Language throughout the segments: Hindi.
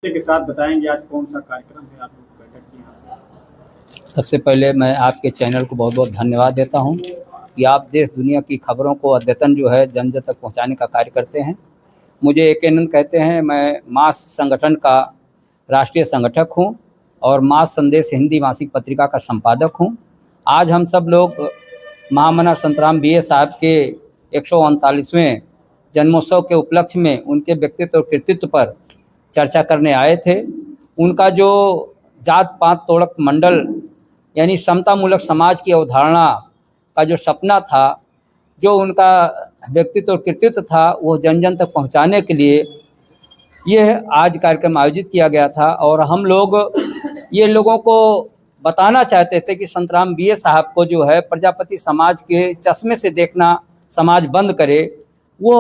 के साथ बताएंगे आज कौन सा कार्यक्रम है आप लोग बैठक की यहाँ? सबसे पहले मैं आपके चैनल को बहुत बहुत धन्यवाद देता हूं कि आप देश दुनिया की खबरों को अद्यतन जो है जन जन तक पहुंचाने का कार्य करते हैं। मुझे AK नंद कहते हैं, मैं मास संगठन का राष्ट्रीय संगठक हूं और मास संदेश हिंदी मासिक पत्रिका का संपादक हूं। आज हम सब लोग महामना संतराम BA साहब के 139वें जन्मोत्सव के उपलक्ष्य में उनके व्यक्तित्व और कृतित्व पर चर्चा करने आए थे। उनका जो जात पात तोड़क मंडल यानी समतामूलक समाज की अवधारणा का जो सपना था, जो उनका व्यक्तित्व और कृतित्व था, वो जन जन तक पहुंचाने के लिए यह आज कार्यक्रम आयोजित किया गया था। और हम लोग ये लोगों को बताना चाहते थे कि संतराम BA साहब को जो है प्रजापति समाज के चश्मे से देखना समाज बंद करे। वो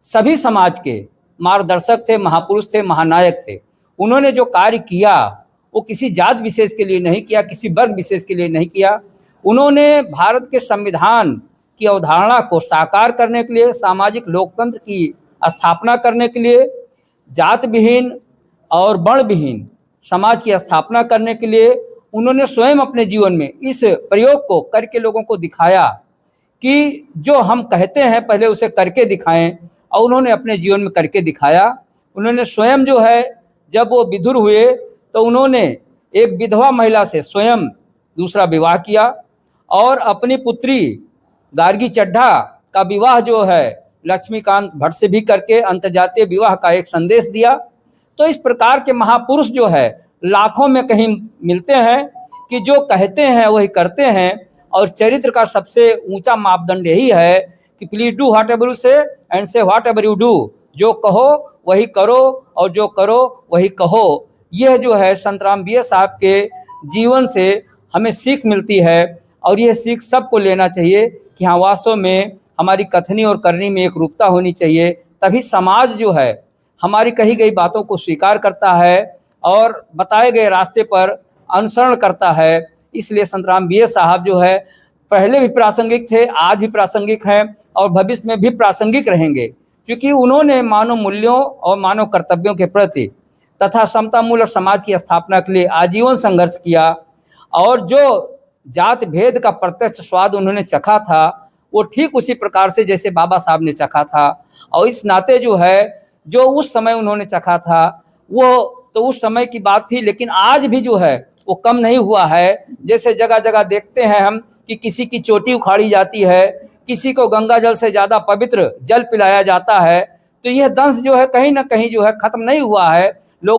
सभी समाज के मार्गदर्शक थे, महापुरुष थे, महानायक थे। उन्होंने जो कार्य किया वो किसी जात विशेष के लिए नहीं किया, किसी वर्ग विशेष के लिए नहीं किया। उन्होंने भारत के संविधान की अवधारणा को साकार करने के लिए, सामाजिक लोकतंत्र की स्थापना करने के लिए, जात विहीन और वर्ण विहीन समाज की स्थापना करने के लिए उन्होंने स्वयं अपने जीवन में इस प्रयोग को करके लोगों को दिखाया कि जो हम कहते हैं पहले उसे करके दिखाएं, और उन्होंने अपने जीवन में करके दिखाया। उन्होंने स्वयं जो है जब वो विधुर हुए तो उन्होंने एक विधवा महिला से स्वयं दूसरा विवाह किया और अपनी पुत्री गार्गी चड्ढा का विवाह जो है लक्ष्मीकांत भट्ट से भी करके अंतर्जातीय विवाह का एक संदेश दिया। तो इस प्रकार के महापुरुष जो है लाखों में कहीं मिलते हैं कि जो कहते हैं वही करते हैं, और चरित्र का सबसे ऊंचा मापदंड यही है कि please do what ever you से एंड से व्हाट एवर यू डू। जो कहो वही करो और जो करो वही कहो। यह जो है संतराम BA साहब के जीवन से हमें सीख मिलती है, और यह सीख सबको लेना चाहिए कि हाँ, वास्तव में हमारी कथनी और करनी में एक रूपता होनी चाहिए। तभी समाज जो है हमारी कही गई बातों को स्वीकार करता है और बताए गए रास्ते पर अनुसरण करता है। इसलिए संतराम BA साहब जो है पहले भी प्रासंगिक थे, आज भी प्रासंगिक हैं और भविष्य में भी प्रासंगिक रहेंगे, क्योंकि उन्होंने मानव मूल्यों और मानव कर्तव्यों के प्रति तथा समतामूलक समाज की स्थापना के लिए आजीवन संघर्ष किया। और जो जात भेद का प्रत्यक्ष स्वाद उन्होंने चखा था वो ठीक उसी प्रकार से जैसे बाबा साहब ने चखा था। और इस नाते जो है जो उस समय उन्होंने चखा था वो तो उस समय की बात थी, लेकिन आज भी जो है वो कम नहीं हुआ है। जैसे जगह जगह देखते हैं हम कि किसी की चोटी उखाड़ी जाती है, किसी को गंगा जल से ज़्यादा पवित्र जल पिलाया जाता है, तो यह दंश जो है कहीं ना कहीं जो है खत्म नहीं हुआ है।